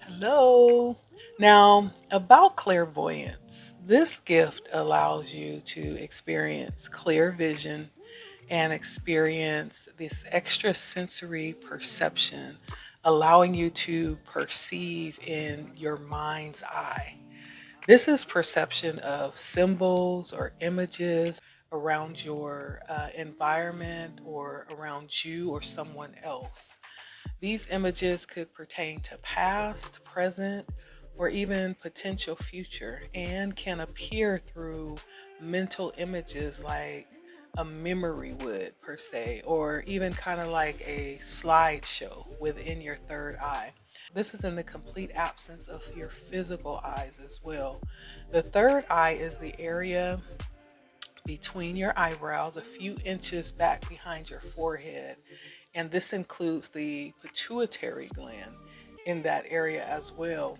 Hello. Now, about clairvoyance, this gift allows you to experience clear vision and experience this extra sensory perception, allowing you to perceive in your mind's eye. This is perception of symbols or images around your environment or around you or someone else. These images could pertain to past, present, or even potential future and can appear through mental images like a memory would, per se, or even kind of like a slideshow within your third eye. This is in the complete absence of your physical eyes as well. The third eye is the area between your eyebrows, a few inches back behind your forehead, and this includes the pituitary gland in that area as well.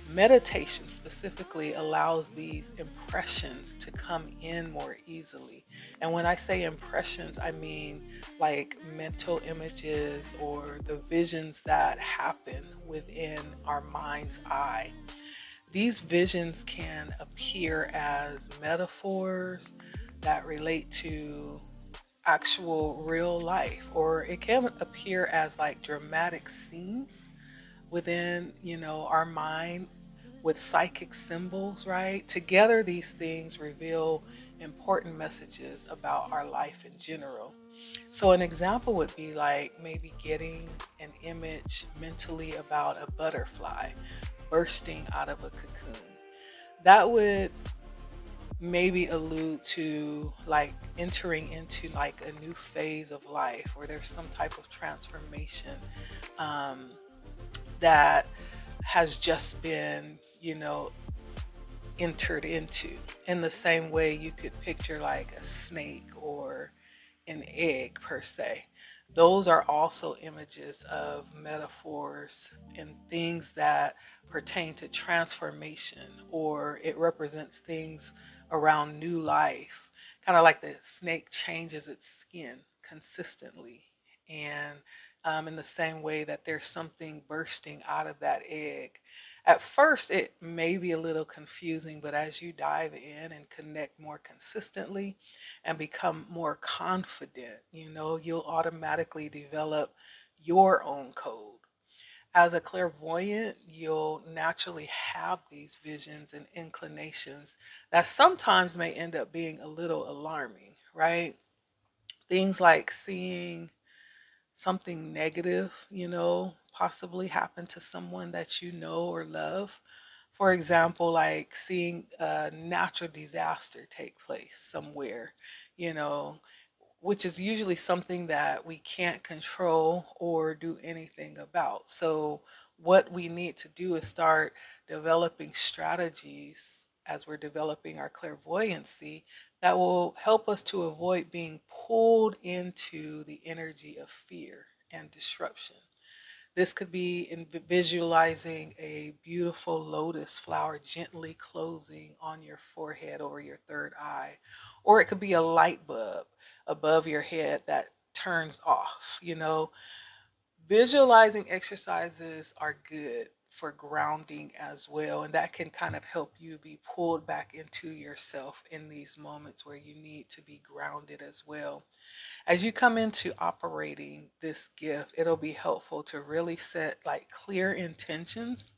Meditation specifically allows these impressions to come in more easily. And when I say impressions, I mean like mental images or the visions that happen within our mind's eye. These visions can appear as metaphors that relate to actual real life, or it can appear as like dramatic scenes within, our mind with psychic symbols, right? Together, these things reveal important messages about our life in general. So, an example would be like maybe getting an image mentally about a butterfly bursting out of a cocoon. That would maybe allude to like entering into like a new phase of life or there's some type of transformation um, that has just been, entered into. In the same way you could picture like a snake or an egg per se. Those are also images of metaphors and things that pertain to transformation, or it represents things around new life. Kind of like the snake changes its skin consistently. And in the same way that there's something bursting out of that egg. At first, it may be a little confusing, but as you dive in and connect more consistently, and become more confident, you'll automatically develop your own code. As a clairvoyant, you'll naturally have these visions and inclinations that sometimes may end up being a little alarming, right? Things like seeing something negative, possibly happen to someone that you know or love. For example, like seeing a natural disaster take place somewhere, you know, which is usually something that we can't control or do anything about. So, what we need to do is start developing strategies as we're developing our clairvoyancy that will help us to avoid being pulled into the energy of fear and disruption. This could be in visualizing a beautiful lotus flower gently closing on your forehead over your third eye, or it could be a light bulb above your head that turns off. Visualizing exercises are good for grounding as well, and that can kind of help you be pulled back into yourself in these moments where you need to be grounded as well. As you come into operating this gift, it'll be helpful to really set like clear intentions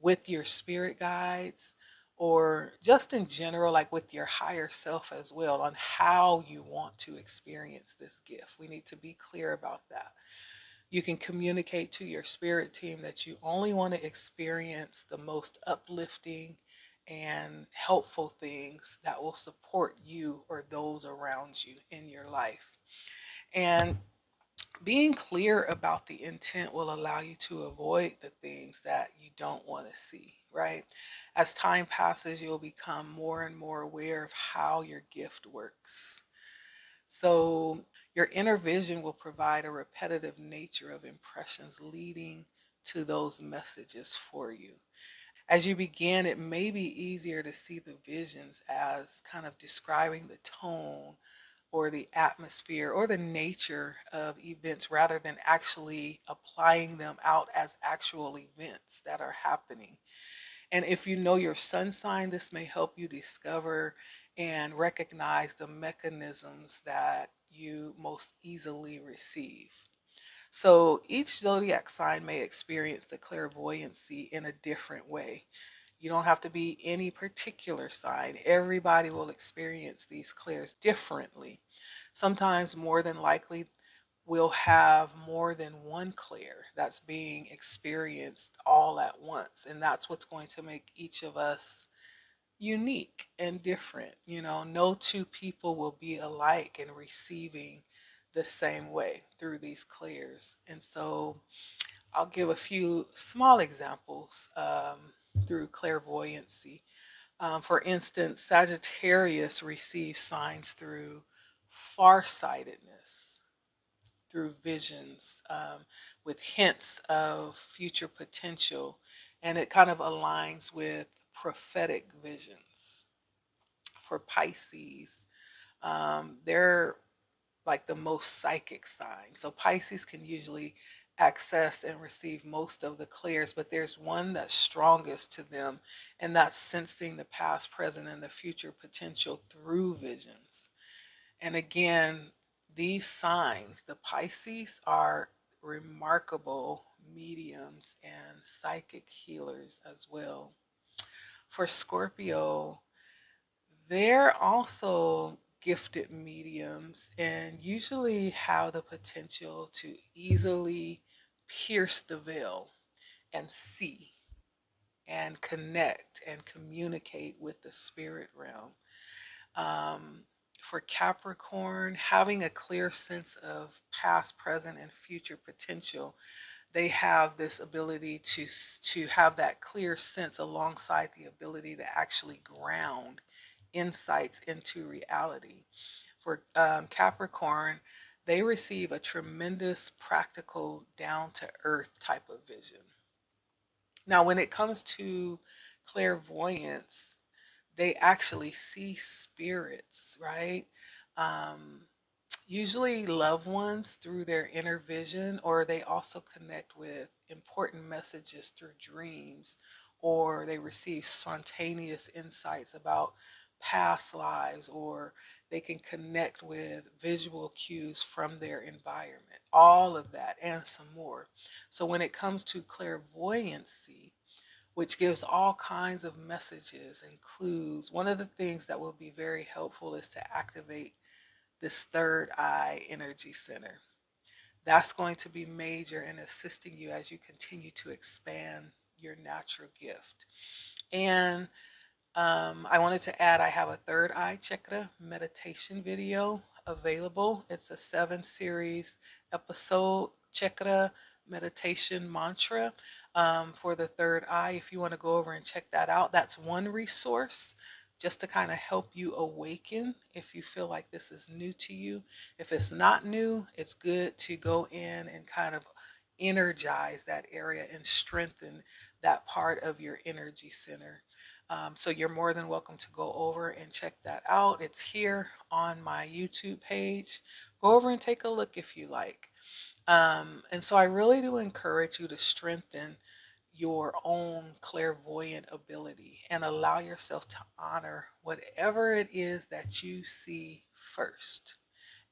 with your spirit guides or just in general, like with your higher self as well, on how you want to experience this gift. We need to be clear about that. You can communicate to your spirit team that you only want to experience the most uplifting and helpful things that will support you or those around you in your life. And being clear about the intent will allow you to avoid the things that you don't want to see, right? As time passes, you'll become more and more aware of how your gift works. So, your inner vision will provide a repetitive nature of impressions leading to those messages for you. As you begin, it may be easier to see the visions as kind of describing the tone or the atmosphere or the nature of events rather than actually applying them out as actual events that are happening. And if you know your sun sign, this may help you discover and recognize the mechanisms that you most easily receive. So each zodiac sign may experience the clairvoyancy in a different way. You don't have to be any particular sign. Everybody will experience these clairs differently. Sometimes more than likely we'll have more than one clair that's being experienced all at once. And that's what's going to make each of us unique and different. You know, no two people will be alike in receiving the same way through these clairs. And so I'll give a few small examples through clairvoyancy. For instance, Sagittarius receives signs through farsightedness, through visions with hints of future potential, and it kind of aligns with prophetic visions. For Pisces, they're like the most psychic sign. So Pisces can usually access and receive most of the clairs, but there's one that's strongest to them, and that's sensing the past, present, and the future potential through visions. And again, these signs, the Pisces, are remarkable mediums and psychic healers as well. For Scorpio, they're also gifted mediums and usually have the potential to easily pierce the veil and see and connect and communicate with the spirit realm. Um, for Capricorn, having a clear sense of past, present, and future potential, they have this ability to have that clear sense alongside the ability to actually ground insights into reality. For Capricorn, they receive a tremendous practical, down to earth type of vision. Now, when it comes to clairvoyance, they actually see spirits, right? Um, Usually loved ones through their inner vision, or they also connect with important messages through dreams, or they receive spontaneous insights about past lives, or they can connect with visual cues from their environment. All of that and some more. So when it comes to clairvoyancy, which gives all kinds of messages and clues, one of the things that will be very helpful is to activate this third eye energy center. That's going to be major in assisting you as you continue to expand your natural gift. And I wanted to add I have a third eye chakra meditation video available. It's a 7 series episode chakra meditation mantra for the third eye. If you want to go over and check that out, that's one resource just to kind of help you awaken if you feel like this is new to you. If it's not new, it's good to go in and kind of energize that area and strengthen that part of your energy center. So you're more than welcome to go over and check that out. It's here on my YouTube page. Go over and take a look if you like. And so I really do encourage you to strengthen your own clairvoyant ability and allow yourself to honor whatever it is that you see first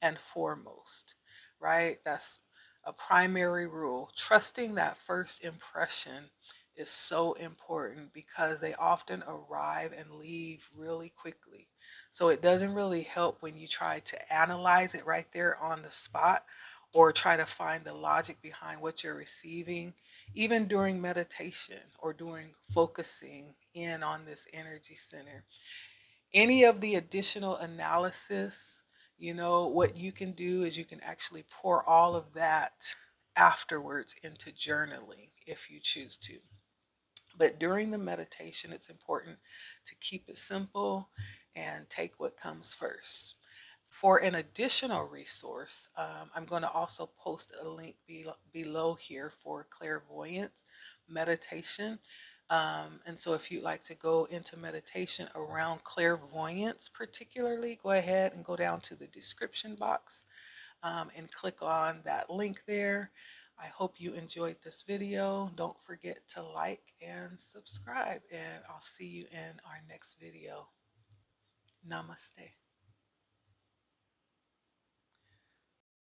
and foremost, right? That's a primary rule. Trusting that first impression is so important because they often arrive and leave really quickly. So it doesn't really help when you try to analyze it right there on the spot or try to find the logic behind what you're receiving, even during meditation or during focusing in on this energy center. Any of the additional analysis, what you can do is you can actually pour all of that afterwards into journaling if you choose to. But during the meditation, it's important to keep it simple and take what comes first. For an additional resource, I'm going to also post a link below here for clairvoyance meditation. And so, if you'd like to go into meditation around clairvoyance, particularly, go ahead and go down to the description box and click on that link there. I hope you enjoyed this video. Don't forget to like and subscribe, and I'll see you in our next video. Namaste.